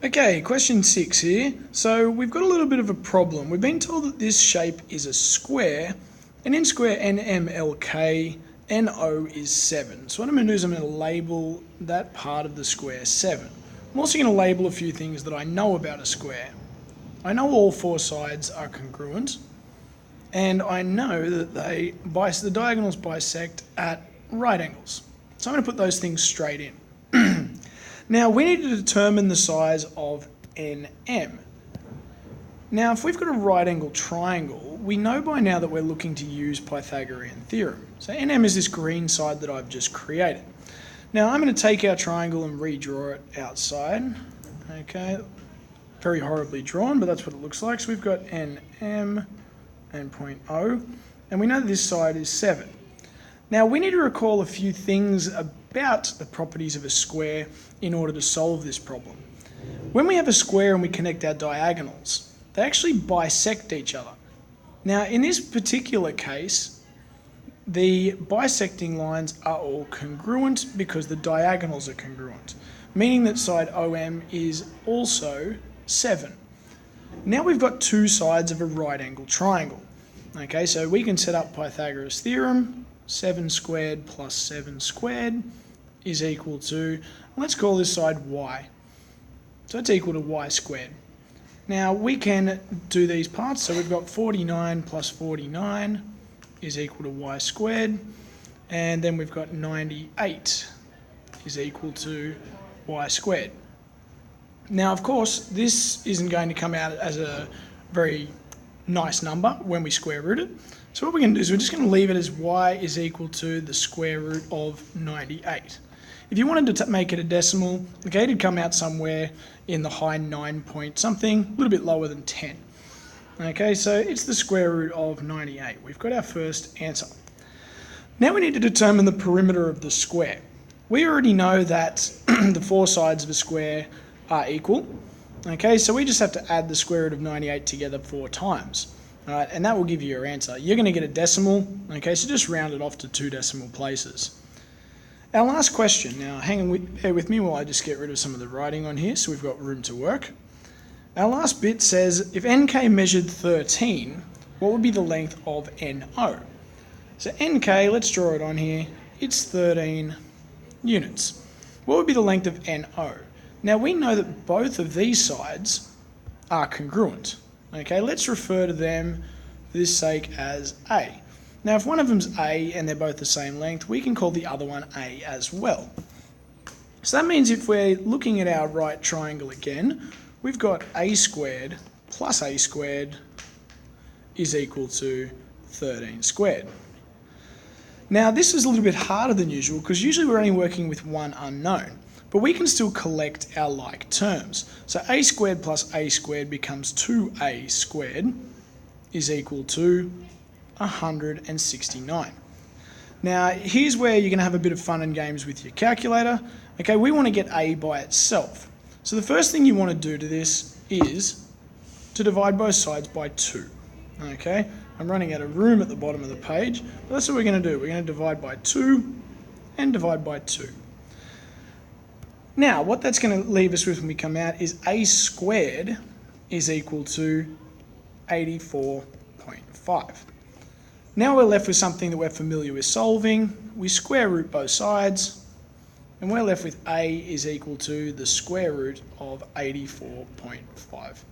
Okay, question 6 here. So we've got a little bit of a problem. We've been told that this shape is a square, and in square NMLK, NO is 7. So what I'm going to do is I'm going to label that part of the square 7. I'm also going to label a few things that I know about a square. I know all four sides are congruent, and I know that the diagonals bisect at right angles. So I'm going to put those things straight in. Now we need to determine the size of NM. Now if we've got a right angle triangle, we know by now that we're looking to use Pythagorean theorem. So NM is this green side that I've just created. Now I'm going to take our triangle and redraw it outside. Okay, very horribly drawn, but that's what it looks like. So we've got NM and point O, and we know that this side is 7. Now we need to recall a few things about the properties of a square in order to solve this problem. When we have a square and we connect our diagonals, they actually bisect each other. Now in this particular case, the bisecting lines are all congruent because the diagonals are congruent, meaning that side OM is also 7. Now we've got two sides of a right angle triangle. Okay, so we can set up Pythagoras' theorem. 7 squared plus 7 squared is equal to, let's call this side y. So it's equal to y squared. Now we can do these parts. So we've got 49 plus 49 is equal to y squared. And then we've got 98 is equal to y squared. Now, of course, this isn't going to come out as a very nice number when we square root it. So what we're going to do is we're just going to leave it as y is equal to the square root of 98. If you wanted to make it a decimal, okay, it'd come out somewhere in the high 9 point something, a little bit lower than 10. Okay, so it's the square root of 98. We've got our first answer. Now we need to determine the perimeter of the square. We already know that the four sides of a square are equal. Okay, so we just have to add the square root of 98 together 4 times. All right, and that will give you your answer. You're going to get a decimal, okay, so just round it off to 2 decimal places. Our last question, now bear with me while I just get rid of some of the writing on here so we've got room to work. Our last bit says, if NK measured 13, what would be the length of NO? So NK, let's draw it on here, it's 13 units. What would be the length of NO? Now we know that both of these sides are congruent. Okay, let's refer to them for this sake as A. Now if one of them's A and they're both the same length, we can call the other one A as well. So that means if we're looking at our right triangle again, we've got A squared plus A squared is equal to 13 squared. Now this is a little bit harder than usual because usually we're only working with one unknown. But we can still collect our like terms. So a squared plus a squared becomes 2a squared is equal to 169. Now here's where you're going to have a bit of fun and games with your calculator. Okay, we want to get a by itself. So the first thing you want to do to this is to divide both sides by 2. Okay, I'm running out of room at the bottom of the page, but that's what we're going to do. We're going to divide by 2 and divide by 2. Now, what that's going to leave us with when we come out is a squared is equal to 84.5. Now we're left with something that we're familiar with solving. We square root both sides, and we're left with a is equal to the square root of 84.5.